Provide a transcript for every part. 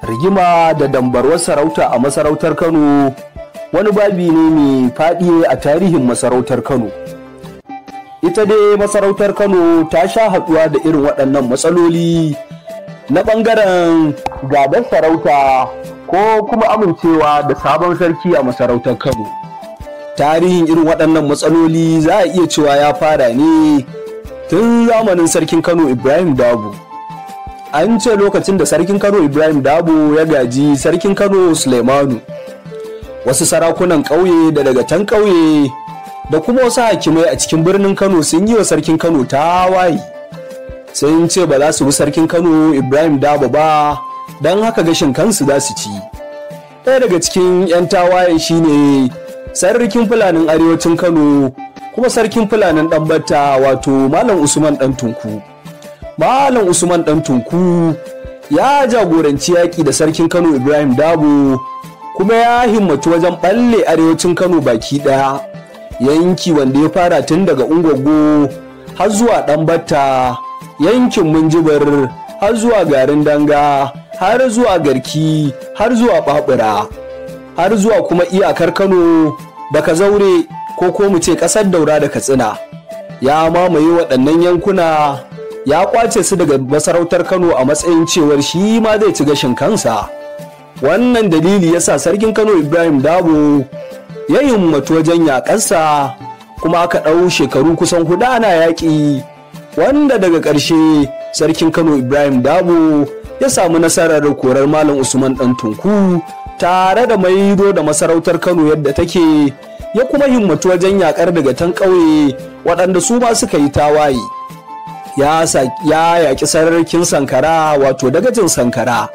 rigima da dambarwar sarauta a masarautar Kano wani babi ne mai faɗi a tarihin masarautar Kano. Ita dai masarautar Kano ta sha haɗuwa da irin waɗannan matsaloli na ɓangaren gadon sarauta ko kuma amincewa da sabon sarki a masarautar Kano. Tarihin irin waɗannan matsaloli za a iya cewa ya fara ne tun zamanin sarkin Kano Ibrahim Dabo. An ce lokacin da sarkin Kano Ibrahim Dabo ya gaji sarkin Kano Suleimanu, wasu sarakunan ƙauye da daga can ƙauye da kuma wasu hakimai a cikin birnin Kano sun yi wa sarkin Kano tawaye. Sun ce ba za su bi sarkin Kano Ibrahim Dabo ba, don haka gashin kansu za su ci. Ɗaya daga cikin 'yan tawayen shine sarkin Fulanin Arewacin Kano kuma sarkin Fulanin Ɗanbata, wato Malam Usman Ɗan Tunku. Malam Usman Ɗan Tunku ya jagoranci yaƙi da sarkin Kano Ibrahim Dabo kuma ya himmatu wajen ɓalle arewacin Kano baki ɗaya, yanki wanda ya fara tun daga Ungwaggo har zuwa Ɗanbata, yankin Minjibir har zuwa garin Danga, har zuwa Garki, har zuwa Ɓaɓura, har zuwa kuma iyakar Kano da Kazaure ko mu ce ƙasar Daura da Katsina. Ya mamaye waɗannan yankuna, ya kwace su daga masarautar Kano a matsayin cewar shi ma zai ci gashin kansa. Wannan dalili yasa sarkin Kano Ibrahim Dabo ya himmatu wajen yaƙarsa, kuma aka ɗau shekaru kusan 4 ana yaƙi, wanda daga ƙarshe sarkin Kano Ibrahim Dabo ya samu nasarar korar Malam Usman Ɗan Tunku tare da maido da masarautar Kano yadda take, ya kuma himmatu wajen yaƙar daga tan ƙauye waɗanda su ma suka yi tawaye. Ya yaƙi sarkin Sankara, wato dagacin Sankara,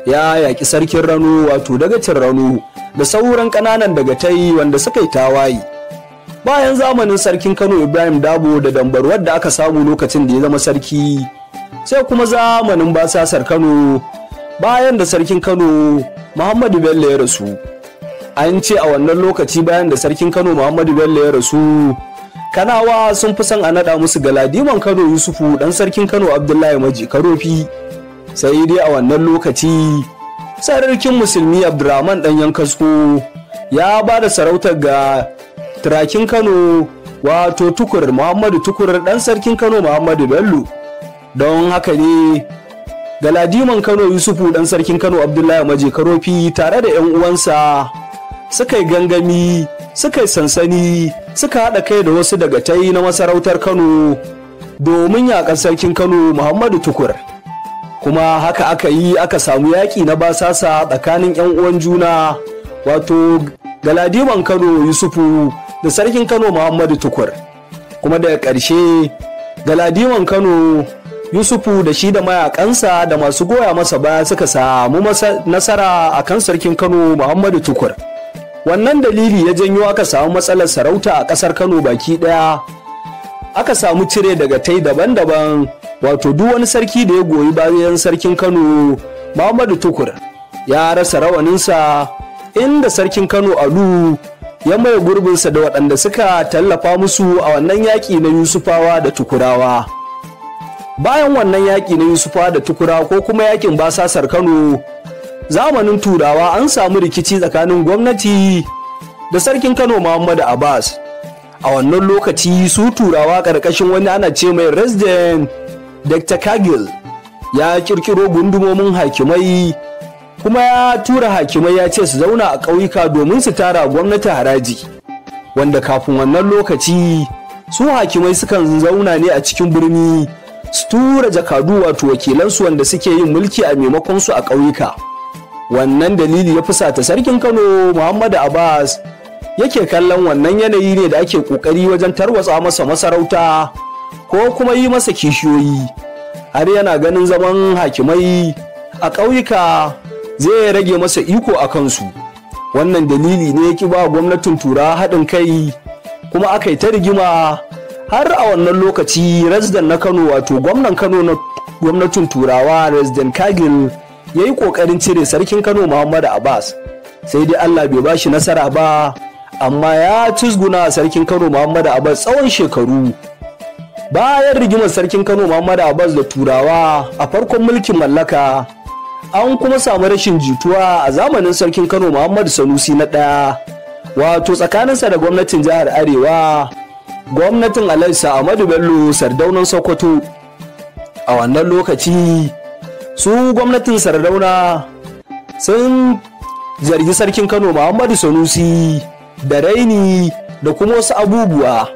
ya yaƙi sarkin Rano, wato dagacin Rano, da sauran ƙananan dagatai wanda suka yi tawaye. Bayan zamanin sarkin Kano Ibrahim Dabo da dambarwar da aka samu lokacin da ya zama sarki, sai kuma zamanin basasar Kano bayan da sarkin Kano Muhammadu Bello ya rasu. An ce a wannan lokaci bayan da sarkin Kano Muhammadu Bello ya rasu, Kanawa sun fi son a naɗa musu Galadiman Kano Yusufu ɗan sarkin Kano Abdullahi Maji Karofi. Sai dai a wannan lokaci sarkin musulmi Abdurrahman ɗan Yankasko ya ba da sarautar ga turakin Kano, wato Tukur Muhammadu Tukur ɗan sarkin Kano Muhammadu Bello. Don haka ne Galadiman Kano Yusufu ɗan sarkin Kano Abdullahi Maji Karofi tare da 'yan uwansa suka yi gangami, suka yi sansani, suka haɗa kai da wasu dagatai na masarautar Kano domin yaƙar sarkin Kano Muhammadu Tukur. Kuma haka aka yi, aka samu yaƙi na basasa tsakanin 'yan uwan juna, wato Galadiman Kano Yusufu da sarkin Kano Muhammadu Tukur. Kuma daga ƙarshe Galadiman Kano Yusufu da shi da mayaƙansa da masu goya masa baya suka samu nasara akan sarkin Kano Muhammadu Tukur. Wannan dalili ya janyo aka samu matsalar sarauta a ƙasar Kano baki ɗaya. Aka samu cire daga tai daban-daban, wato duk wani sarki da ya goyi bayan sarkin Kano Muhammadu Tukur ya rasa rawaninsa, inda sarkin Kano Alu ya maye gurbinsa da waɗanda suka tallafa musu a wannan yaƙi na Yusufawa da Tukurawa. Bayan wannan yaƙi na Yusufawa da Tukurawa ko kuma yaƙin basasar Kano, zamanin Turawa an samu rikici tsakanin gwamnati da sarkin Kano Muhammadu Abbas. A wannan lokaci su Turawa ƙarƙashin wani ana ce mai Resident Dr. Kagil ya ƙirƙiro gundumomin hakimai, kuma ya tura hakimai ya ce su zauna a ƙauyuka domin su tara gwamnati haraji, wanda kafin wannan lokaci su hakimai sukan zauna ne a cikin birni su tura jakadu, wato wakilansu wanda suke yin mulki a maimakon su a ƙauyuka. Wannan dalili ya fusata sarkin Kano Muhammadu Abbas, yake kallon wannan yanayi ne da ake kokari wajen tarwatsa masa masarauta ko kuma yi masa kishiyoyi, har yana ganin zaman hakimai a ƙauyuka zai rage masa iko a kansu. Wannan dalili ne ya ba gwamnatin Turawa haɗin kai, kuma aka yi ta rigima har a wannan lokaci Resident na Kano, wato gwamnan Kano na gwamnatin Turawa Resident Kagil, ya yi ƙoƙarin cire sarkin Kano Muhammadu Abbas, sai dai Allah bai ba shi nasara ba, amma ya cizguna sarkin Kano Muhammadu Abbas tsawon shekaru. Bayan rigimar sarkin Kano Muhammadu Abbas da Turawa a farkon mulkin mallaka, an kuma samu rashin jituwa a zamanin sarkin Kano Muhammadu Sanusi na ɗaya, wato tsakaninsa da gwamnatin jihar Arewa, gwamnatin Alhaji Ahmadu Bello Sardaunan Sokoto. A wannan lokaci su gwamnatin Sardauna sun zargi sarkin Kano Muhammadu Sanusi da raini da kuma wasu abubuwa,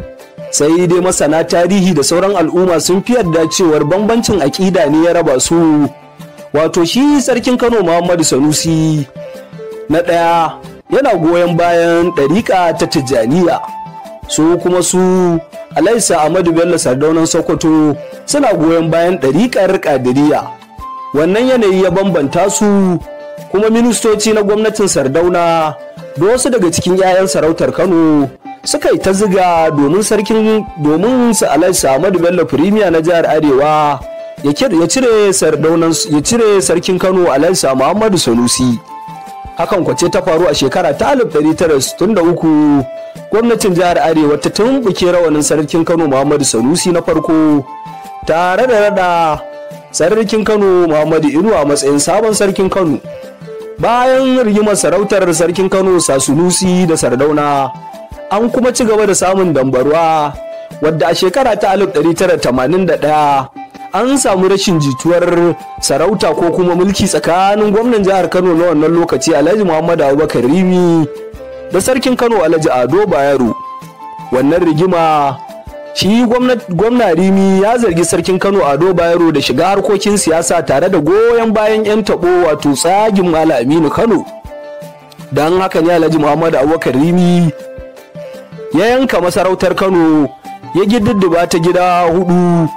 sai dai masana tarihi da sauran al'umma sun fi yarda cewar bambancin aƙida ne ya raba su. Wato shi sarkin Kano Muhammadu Sanusi na ɗaya yana goyon bayan ɗariƙa ta Tijjaniya, su kuma su Alhaji Ahmadu Bello Sardaunan Sokoto suna goyon bayan ɗariƙar Ƙadiriya. Wannan yanayi ya bambanta su, kuma ministoci na gwamnatin Sardauna da wasu daga cikin 'ya'yan sarautar Kano suka yi ta ziga domin su Alhaji Ahmadu Bello Firimiya na jihar Arewa ya cire sarkin Kano Alhaji Muhammadu Sanusi. Hakan kwace ta faru a shekara ta 1963. Gwamnatin jihar Arewa ta tumbuke rawanin sarkin Kano Muhammadu Sanusi na farko, tare da rada sarkin Kano Muhammadu Inuwa a matsayin sabon sarkin Kano. Bayan rigimar sarautar sarkin Kano Sanusi da Sardauna, an kuma ci gaba da samun dambarwa, wadda a shekara ta 1981 an samu rashin jituwar sarauta ko kuma mulki tsakanin gwamnan jihar Kano na wannan lokaci Alhaji Muhammadu Abubakar Rimi da sarkin Kano Alhaji Ado Bayero. Wannan rigima, shi gwamna Rimi ya zargi sarkin Kano Ado Bayero da shiga harkokin siyasa tare da goyon bayan 'yan taɓo, wato tsagin Malam Aminu Kano. Don haka ne Alhaji Muhammadu Abubakar Rimi ya yanka masarautar Kano, ya gididdiba ta gida 4,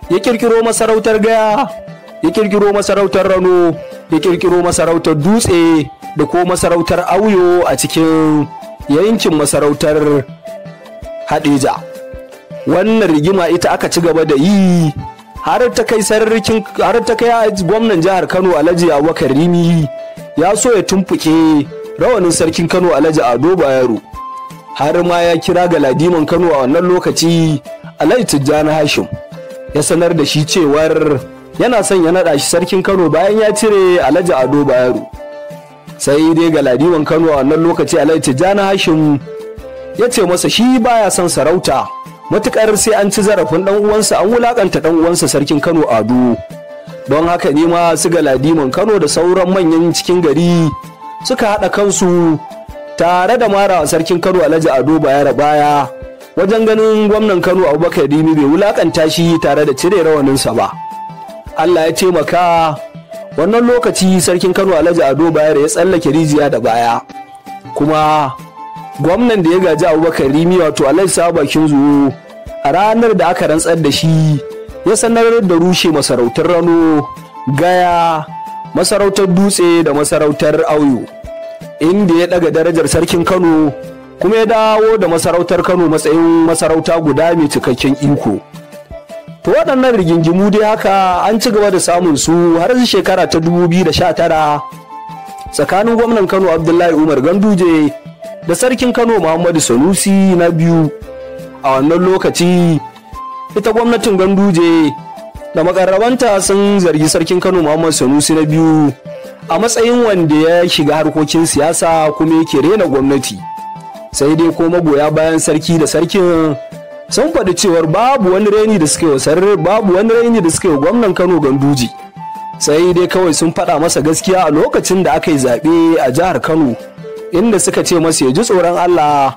ya kirkiro masarautar Gaya, ya kirkiro masarautar Rano, ya kirkiro masarautar Dutse da ko masarautar Auyo a cikin yankin masarautar Hadeja. Wannan rigima ita aka ci gaba da yi har ta kai gwamnan jihar Kano Alhaji Abubakar Rimi ya so ya tumfuke rawanin sarkin Kano Alhaji Ado Bayero, har ma ya kira Galadiman Kano a wannan lokaci Alhaji Tijjani Hashim, ya sanar da shi cewar yana son ya naɗa shi sarkin Kano bayan ya cire Alhaji Ado Bayero. Sai dai Galadiman Kano a wannan lokaci Alhaji Tijjani Hashim ya ce masa shi baya son sarauta matukar sai an ci zarafin dan uwansa, an wulakanta dan uwansa sarkin Kano Ado. Don haka ne ma su Galadiman Kano da sauran manyan cikin gari suka haɗa kansu tare da mara sarkin Kano Alhaji Ado Bayero baya wajen ganin gwamnan Kano Abubakar Rimi bai wulakanta shi tare da cire rawaninsa ba. Allah ya taimaka, wannan lokaci sarkin Kano Alhaji Ado Bayero ya tsallake rijiya da baya, kuma gwamnan da ya gaji Abubakar Rimi wato Alhaji Sabo Bakin Zuwo a ranar da aka rantsar da shi ya sanar da rushe masarautar Rano, Gaya, masarautar Dutse da masarautar Auyo, inda ya daga darajar sarkin Kano kuma ya dawo da masarautar Kano matsayin masarauta guda mai cikakken iko. To waɗannan rigingimu dai haka an ci gaba da samun su har shekara ta 2019 tsakanin gwamnan Kano Abdullahi Umar Ganduje da sarkin Kano Muhammadu Sanusi na biyu. A wannan lokaci ita gwamnatin Ganduje da makarrabanta sun zargi sarkin Kano Muhammadu Sanusi na biyu a matsayin wanda ya shiga harkokin siyasa kuma yake rena gwamnati. Sai dai ko magoya bayan sarki da sarkin sun faɗi cewar babu wani raini da suke wa gwamnan Kano Ganduje. Sai dai kawai sun faɗa masa gaskiya a lokacin da aka yi zaɓe a jihar Kano, inda suka ce masa ya ji tsoron Allah,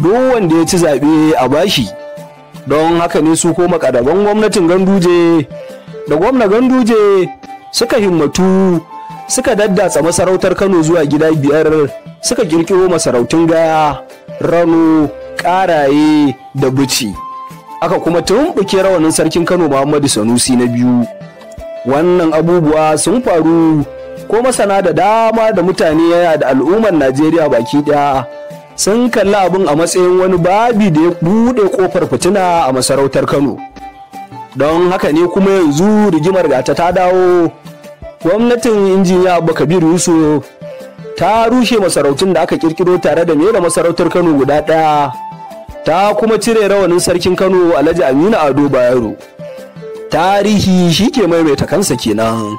duk wanda ya ci zaɓe a bashi. Don haka ne su ko makadaban gwamnatin Ganduje da gwamna Ganduje suka himmatu, suka daddatsa masarautar Kano zuwa gida 5, suka kirkiro masarautun Gaya, Rano, Ƙaraye da Bici. Aka kuma tumɓuke rawanin sarkin Kano Muhammadu Sanusi na biyu. Wannan abubuwa sun faru, ko masana da dama da mutane da al'ummar Najeriya baki ɗaya sun kalli abin a matsayin wani babi da ya buɗe ƙofar fitina a masarautar Kano. Don haka ne kuma yanzu rigimar gata ta dawo. Gwamnatin injiniya Abba Kabir Yusuf ta rushe masarautun da aka kirkiro tare da mera masarautar Kano guda ɗaya, ta kuma cire rawanin sarkin Kano Alhaji Aminu Ado Bayero. Tarihi shi ke maimaita kansa kenan.